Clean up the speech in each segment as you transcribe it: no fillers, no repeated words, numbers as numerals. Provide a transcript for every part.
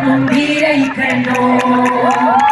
non direi che no.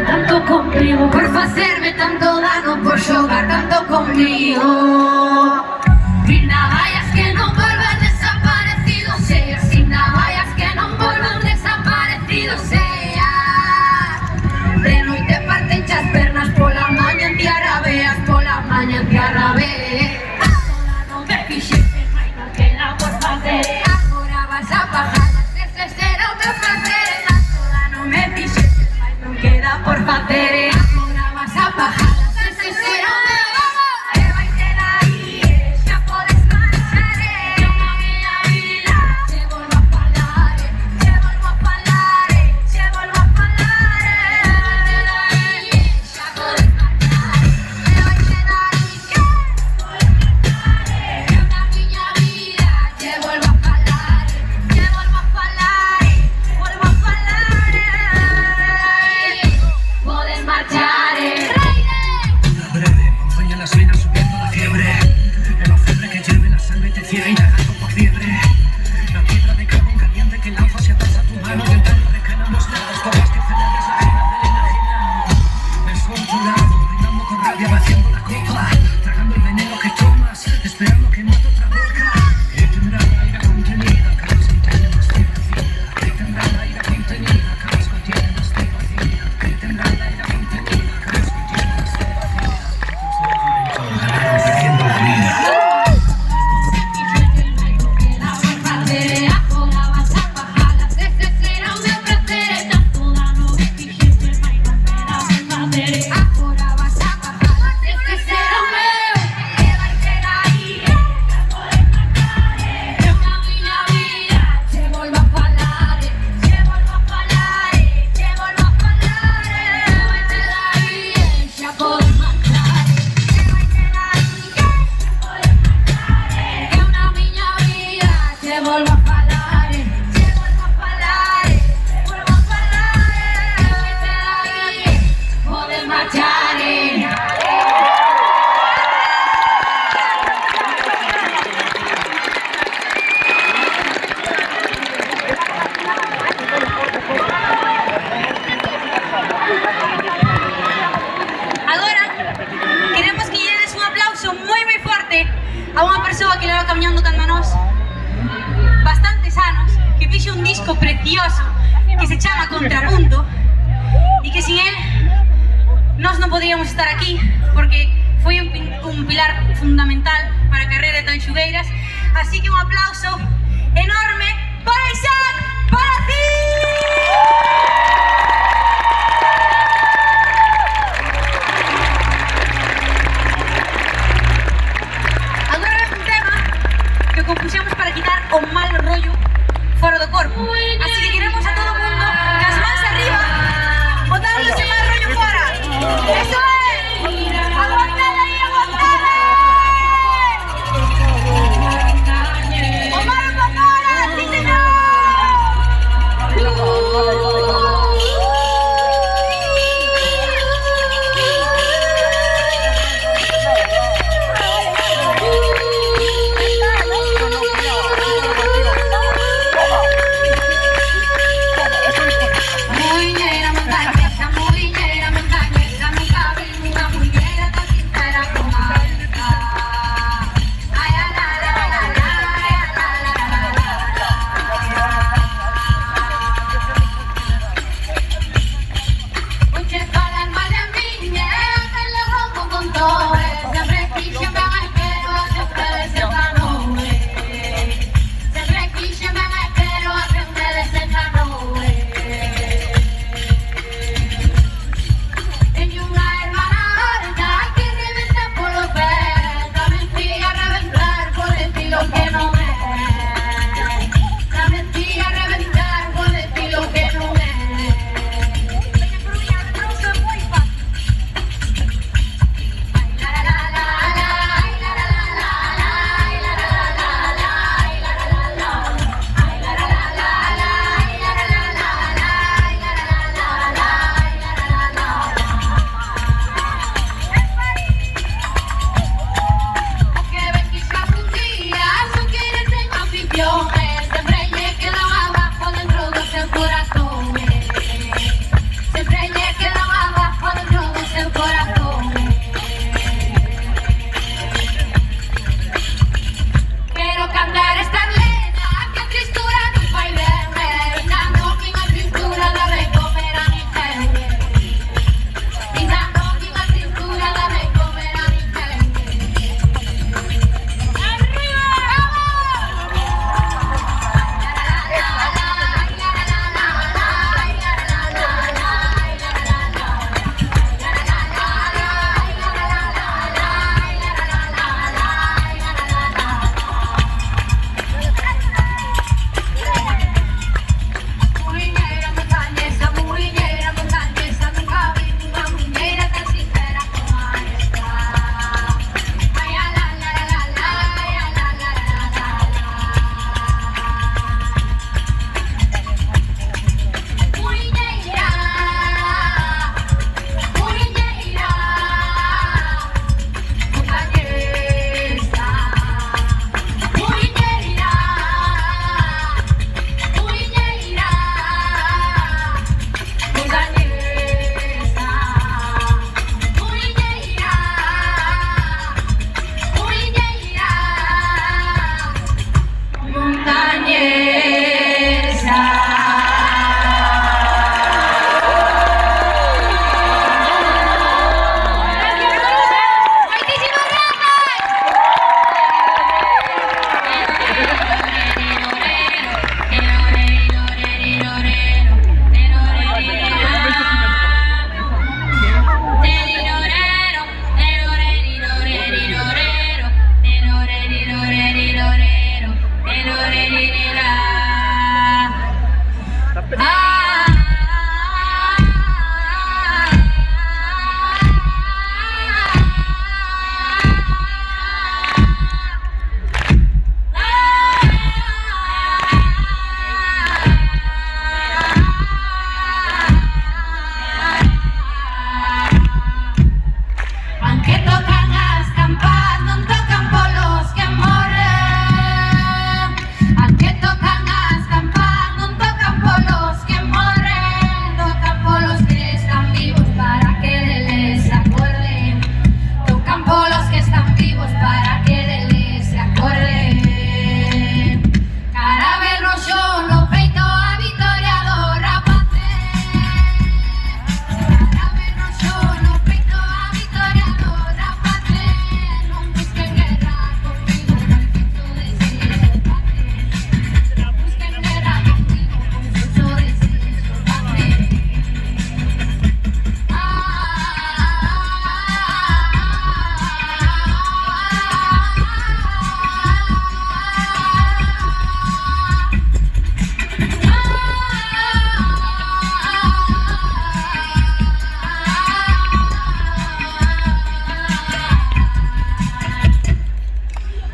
Tanto conmigo, por hacerme tanto daño, por jugar tanto conmigo. Sin navallas que no vuelvan desaparecidos sea, sin navallas que no vuelvan desaparecidos sea. De noite parten chas pernas, pola maña en tierra veas, pola maña en tierra veas. Ahora no me fixetes, mai non queda por facer. Agora vas a bajar, ese será o meu placer. Ahora no me fixetes, mai non queda por facer. Agora vas a bajar, ese será o meu. E vai ser aí. a unha persoa que leva camiñando cando nós bastantes anos, que fixe un disco precioso que se chama Contrapunto e que sin él nós non poderíamos estar aquí porque foi un pilar fundamental para a carreira de Tanxugueiras. Así que un aplauso enorme para Isaac Palacín! Compuxemos para quitar o mal rollo fora do corpo. Así que queremos a todo o mundo cas mans arriba botarlo ese mal rollo fora. Eso é! Aguantade aí, aguantade! O malo pa fora, sí señor!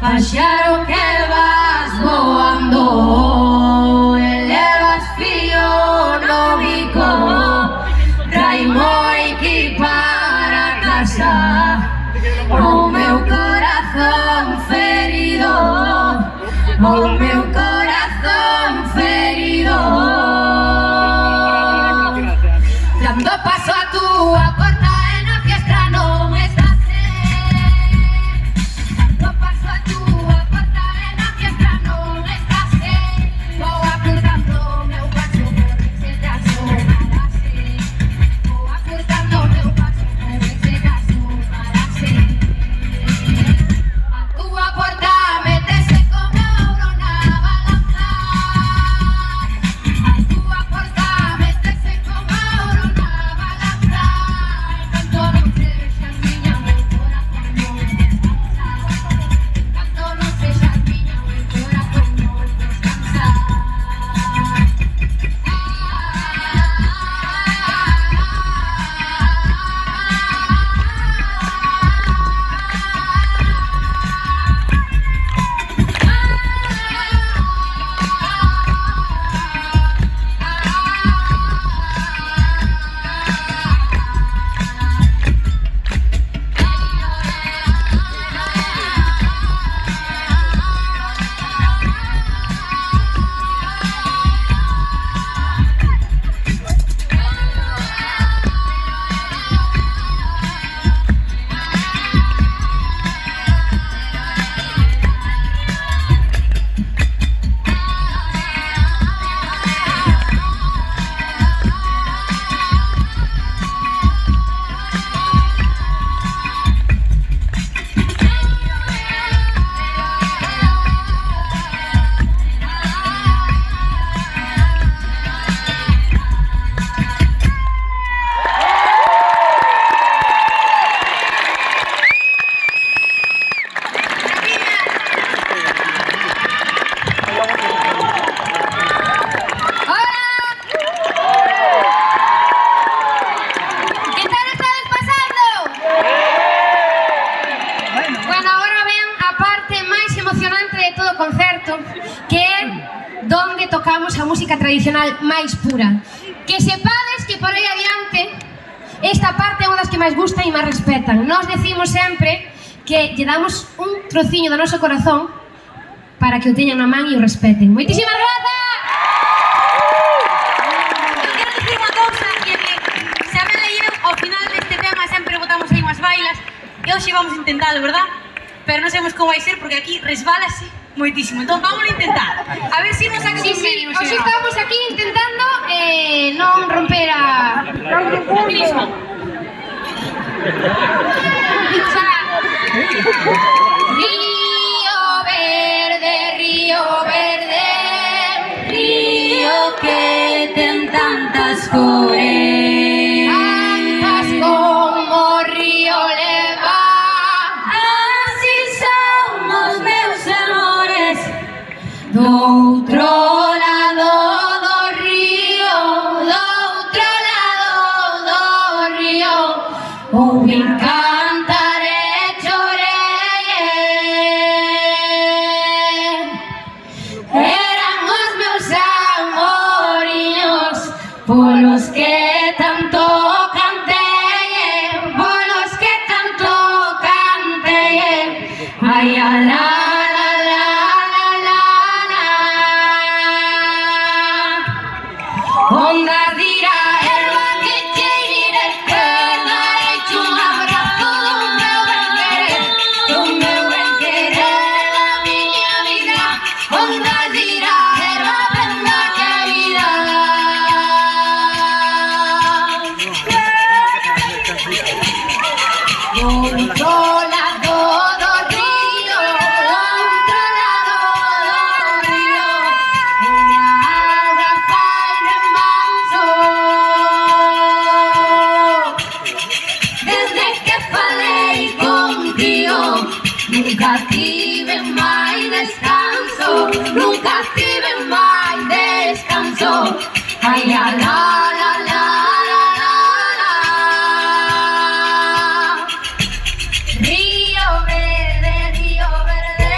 Paxaro que vas voando, elevas fío no bico, traimo aquí para casa, o meu corazón ferido, o meu corazón ferido. Dando paso a túa porta e na fiestra non estás. Dando paso a túa porta e na fiestra non estás. Vou acurtando meu paso por ese caso para ser. Vou acurtando meu paso por ese caso para ser. A túa porta métese como ouro na balanza. A túa porta métese como ouro na balanza. Canto non sexas miña, meu corazón non descansa. Canto non sexas miña, meu corazón non descansa. Bueno, agora ven a parte máis emocionante de todo o concerto, que é donde tocamos a música tradicional máis pura. Que sepades que por aí adiante esta parte é unha das que máis gusta e máis respetan. Nós decimos sempre que lle damos un trociño do noso corazón para que o teñan na man e o respeten. Moitísimas grazas! Quero dicir unha cousa, que se habrán leído ao final deste tema sempre botamos aí unhas bailas e hoxe vamos a intentalo, verdad? Pero non sabemos como vai ser porque aquí resbálase moitísimo. Entón vamos a intentar. A ver se nos saca Sí, sí, hoxe estamos aquí intentando non romper a mismo. Río verde, río que ten tantas cores, tantas como río leva. Así son os meus amores, do outro lado do río, do outro lado do río, ouvin cantar e chorei. Eran os meus amoriños, polos que tanto cantei, polos que tanto cantei. Ai, a la la la la la la. Ondas dirá erva que cheire, que darei un abrazo do meu ben querer, da miña vida. Ondas dirá erva prenda querida. Do outro lado do río, do outro lado do río, unha auga fai remanso. Desde que falei contigo, nunca tive máis descanso, nunca tive máis descanso. Ai, a la la la la la la. Río verde, río verde.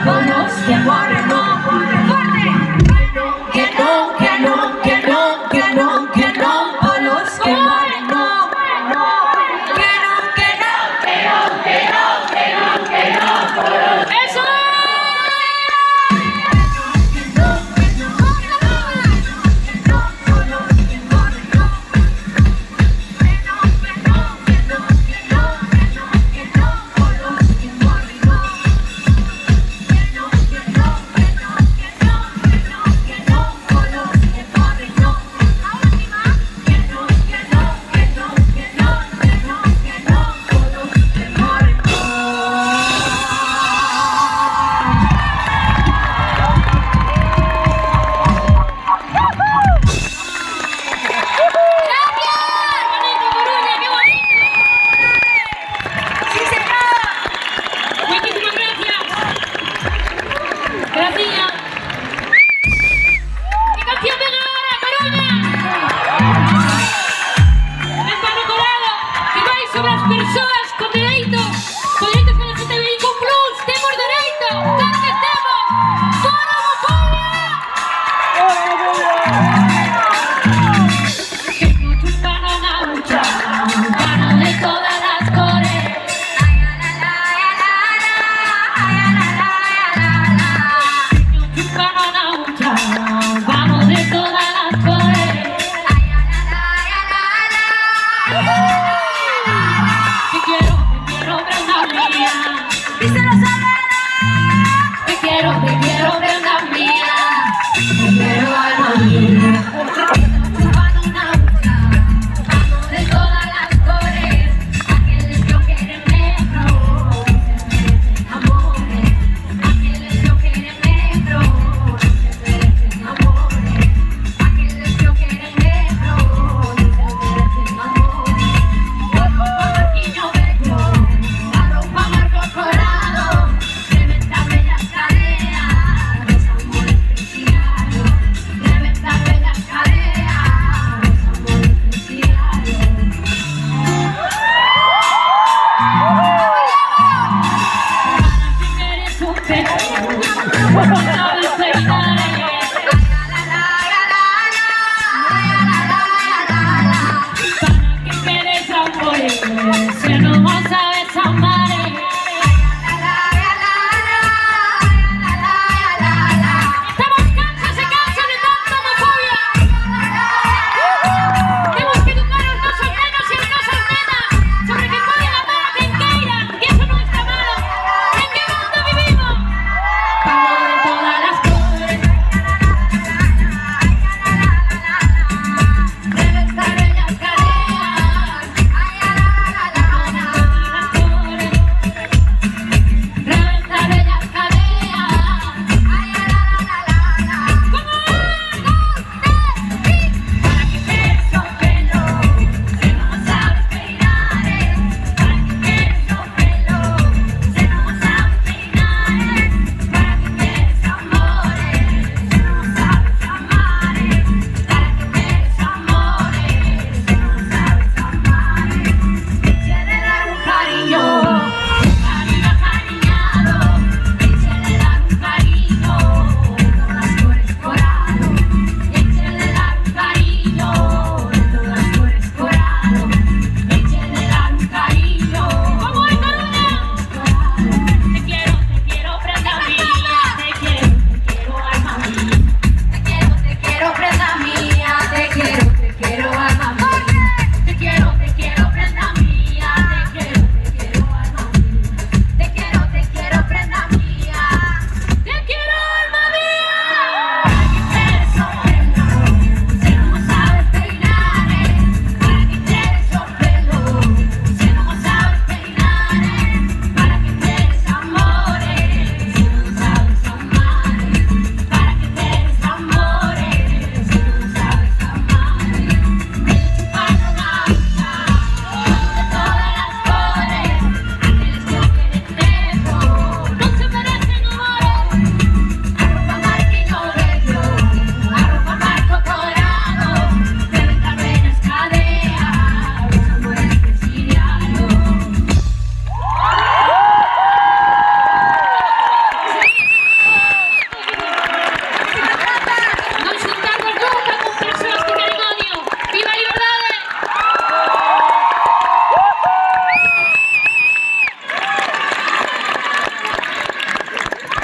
con los que mueren, no. Que no, con los que mueren, no. ¡Eso!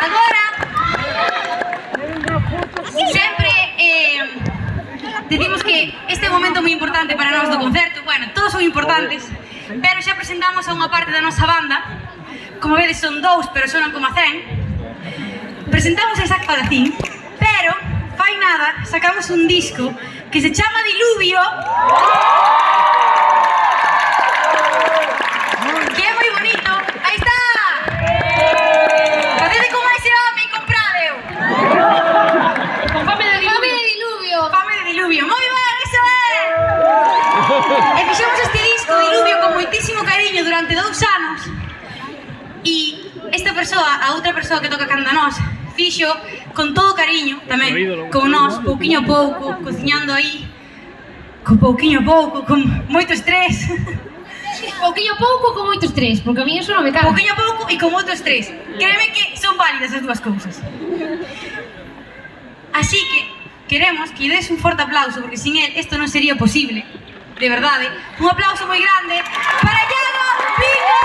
Agora, sempre decimos que este é un momento moi importante para nós do concerto. Bueno, todos son importantes, pero xa presentamos a unha parte da nosa banda. Como vedes son dous, pero sonan como a 100. Presentamos a Isaac Palacín, pero fai nada sacamos un disco que se chama Diluvio, que é moi bonito. Aí está. Facede como ese home e compradeo. Fame de diluvio. Fame de diluvio. Moi ben, iso é. E fixemos este disco Diluvio con moitísimo cariño durante 2 anos. E esta persoa, a outra persoa que toca canta nós, fixo con todo cariño tamén, con nós, pouquiño a pouco, cociñando aí, con pouquiño a pouco, con moito estrés. Pouquiño pouco con moito estrés, porque a mí eso non me cabe. Pouquiño a pouco e con moito estrés. Créeme que son válidas as dúas cousas. Así que queremos que des un forte aplauso, porque sin él isto non sería posible, de verdade. Un aplauso moi grande para Iago Vigo!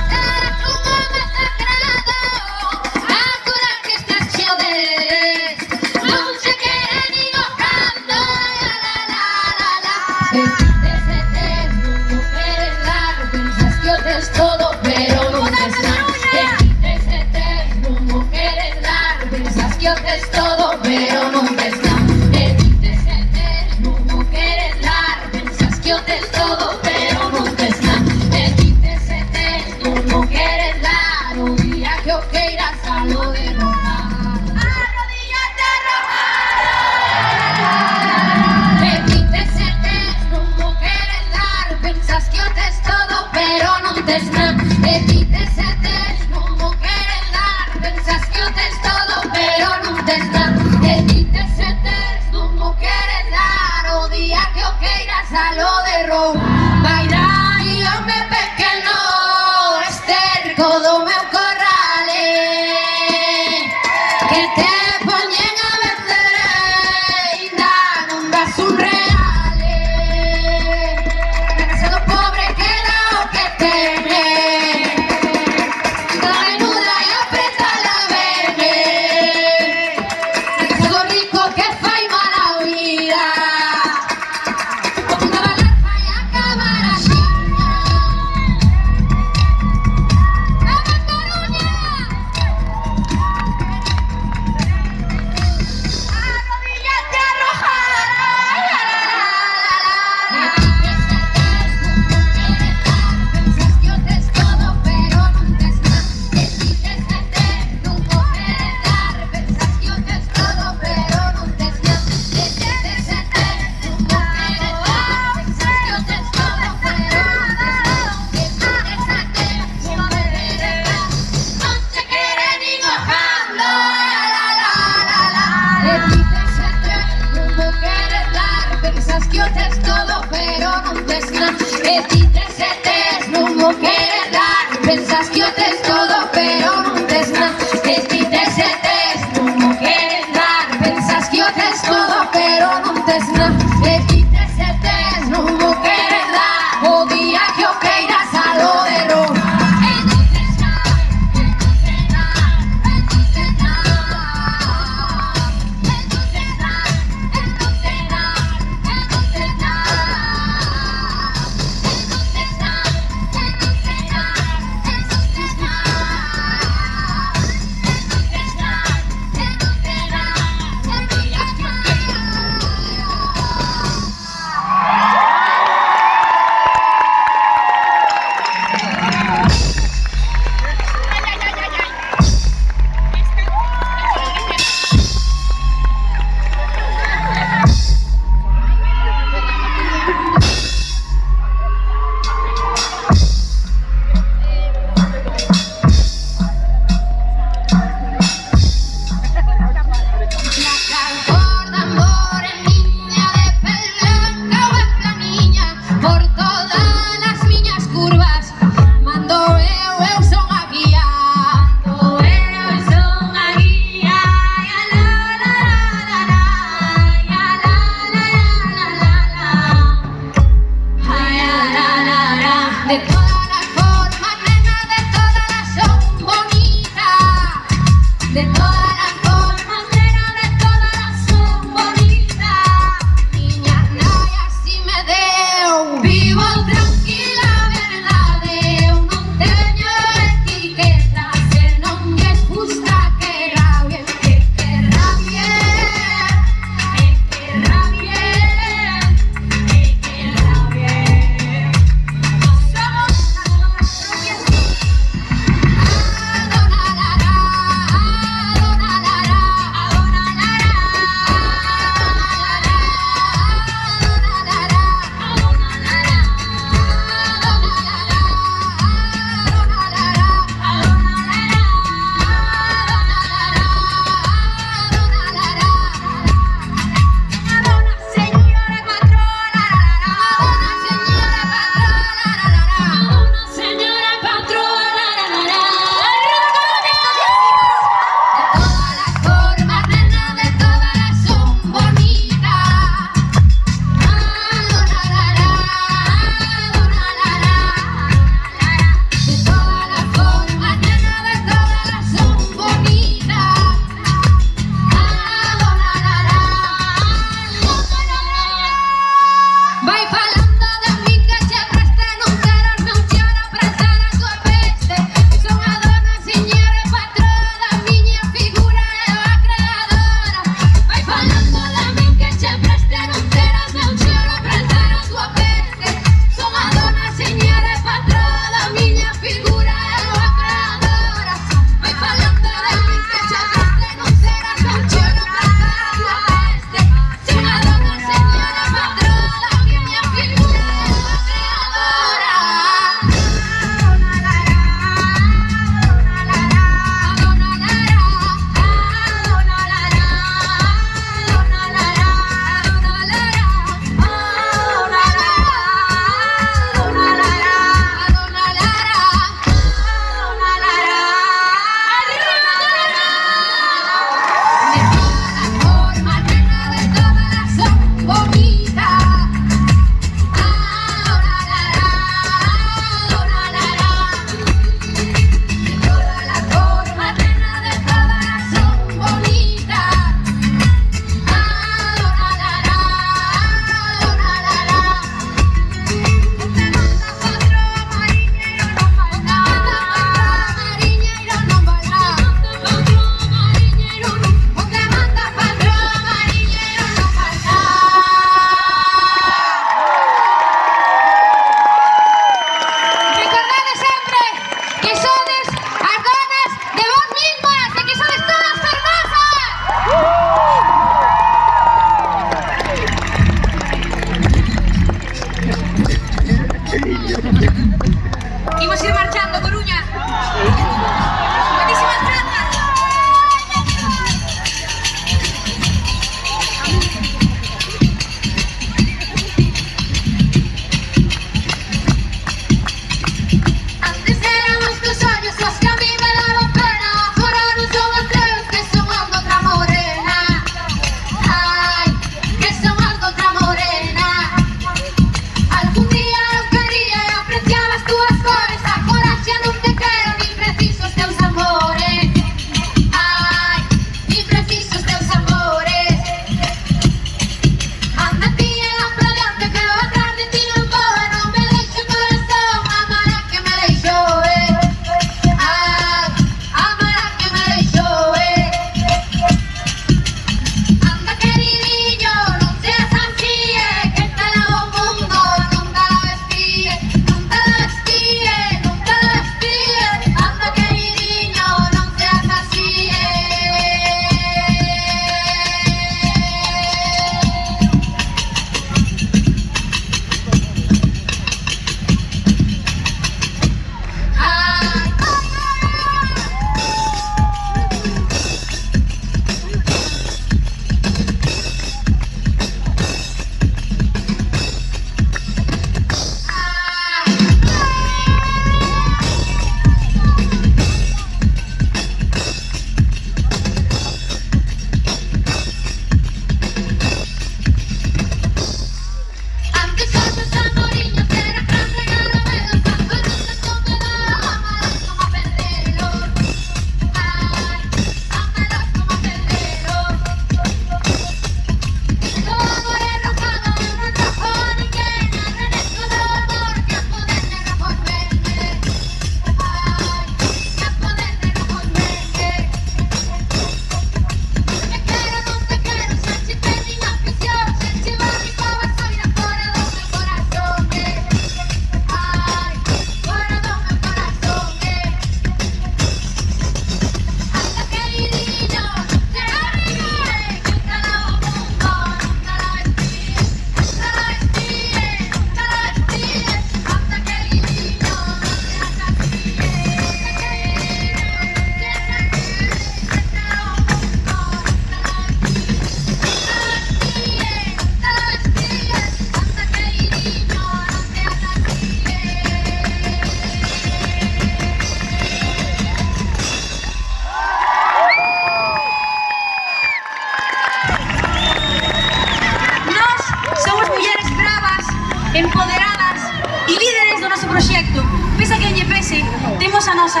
nosa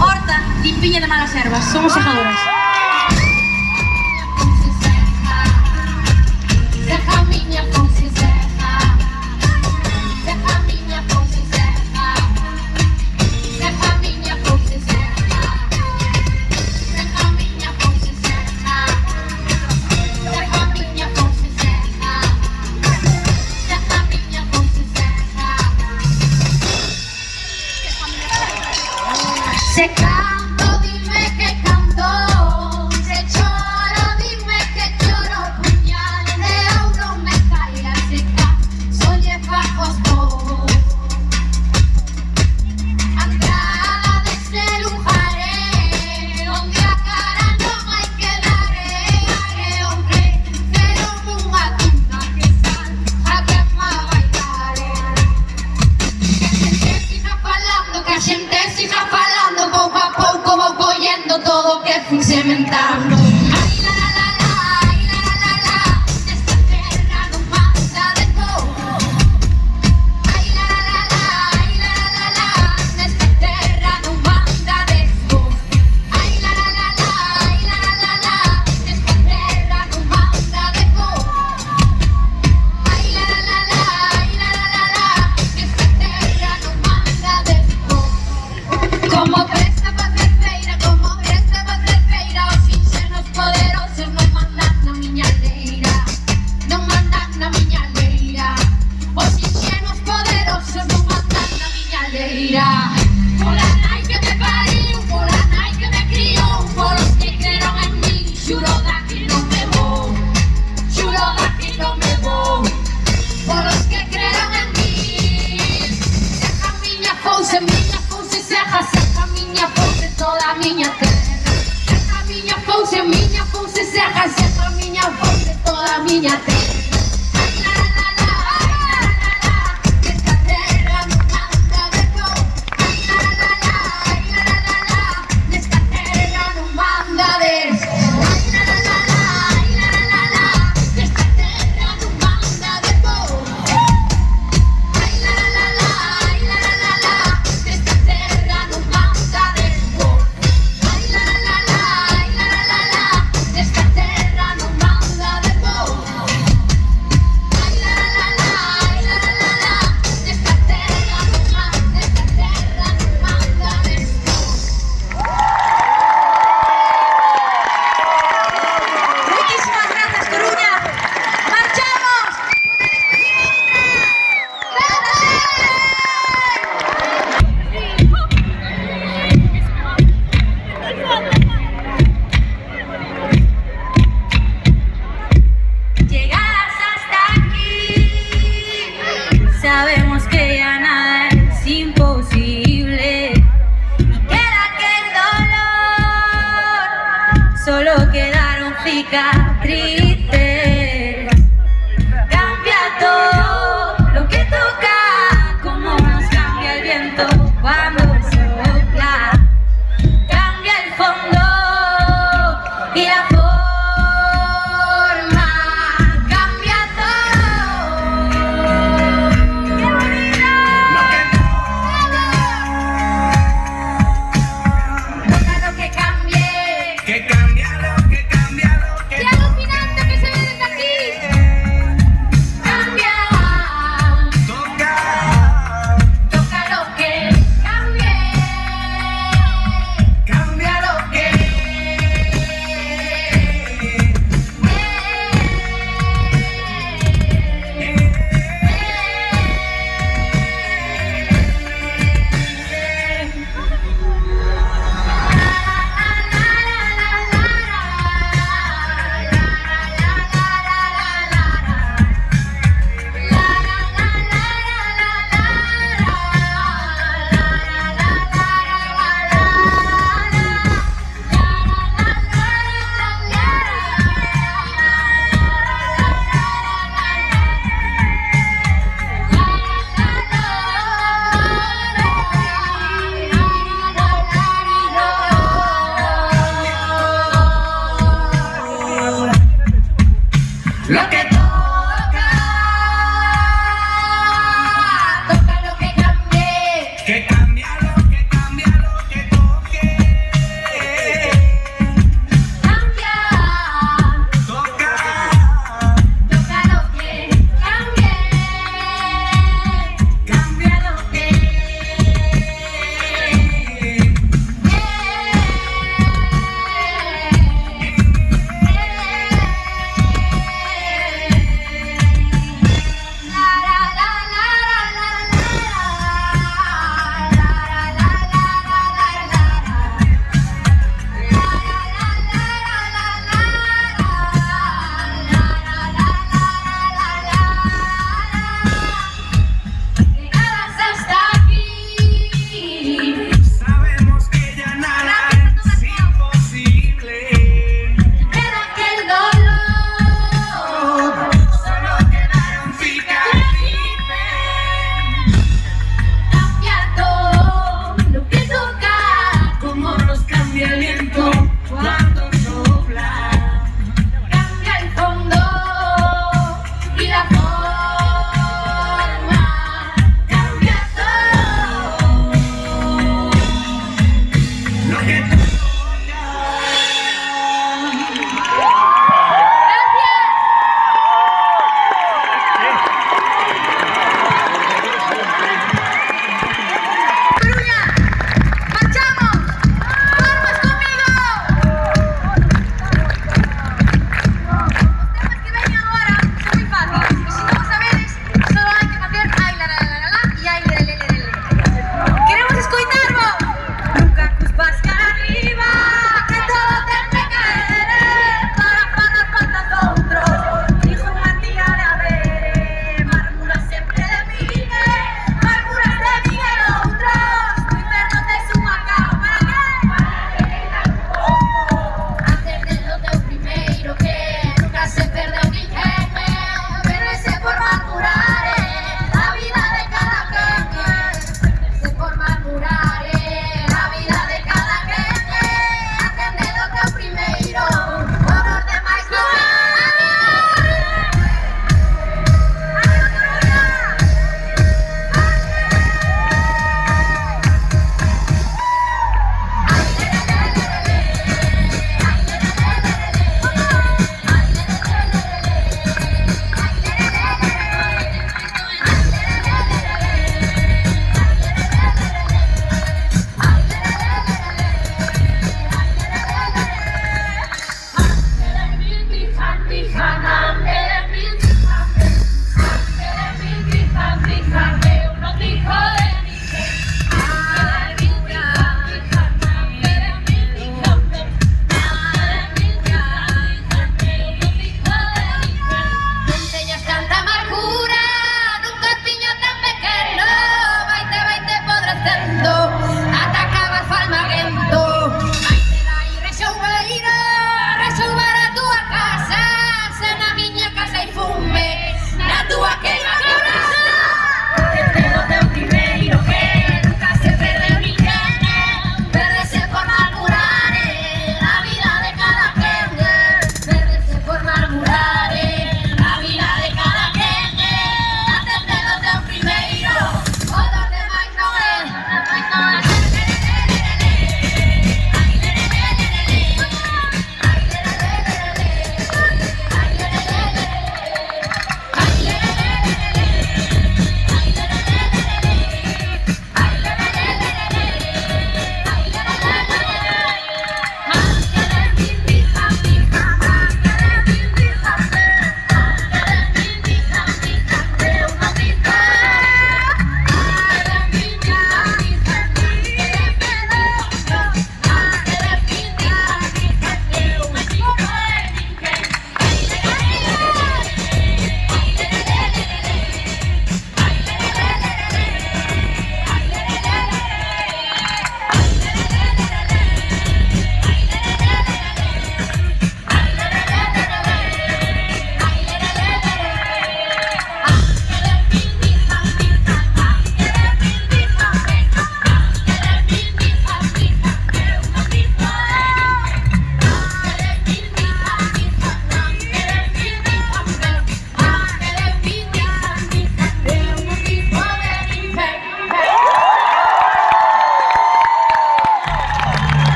horta limpiña de malas ervas. Somos sejadoras. Serra miña fonte serra, serra miña fonte serra, serra miña fonte serra, serra miña fonte serra, serra miña fonte serra, serra miña fonte serra. Se canto, dime que canto, se choro, dime que choro, puñal de euro me cae a seca, soy bajos todos. Entrada desde Lujare, donde a cara no hay que dar, hombre, pero nunca tunga que sal, a que más bailar. Que a xente siga falando, pouco a pouco vou collendo todo o que fui sementando. Ai la la la la, ai la la la la, nesta terra non manda de todo. Ai la la la la, ai la la la la, nesta terra non manda de todo. Ai la la la la, ai la la la la, nesta terra non manda de todo. Ai la la la la, ai la la la la, nesta terra non manda de todo. Como presta pa ser feira, como presta pa ser feira, os inxenos poderosos non mandan na miña leira, non mandan na miña leira, os inxenos poderosos non mandan na miña leira. Pola nai que me pariu, pola nai que me criou, polos que creron en mí, xuro da que non me vou, xuro da que non me vou, polos que creron en mí. Serra miña fonte serra, serra miña fonte toda a miña terra. Serra miña fonte serra, serra miña fonte toda a miña terra. Ai la la la la, ai la la la la, nesta terra non manda de todo. Ai la la la la, ai la la la la, nesta terra non manda de todo. Ai la la la la, ai la la la la, nesta terra non manda de todo. Ai la la la la, ai la la la la, nesta terra non manda de todo. Ai la la la la, ai la la la la, nesta terra non manda de todo. Ai la la la la, ai la la la la, nesta terra non manda de todo. Muchísimas gracias, Coruña. ¡Marchamos! Llegadas hasta aquí, sabemos que ya nada es imposible y queda que el dolor solo quedaron cicatrices. Cambia todo lo que toca, como nos cambia el viento cuando sopla. Cambia el fondo y la forma, cambia todo. ¡Qué bonito! Toca lo que cambie, Que cambia lo que cambia lo que y alucinante.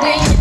Leña.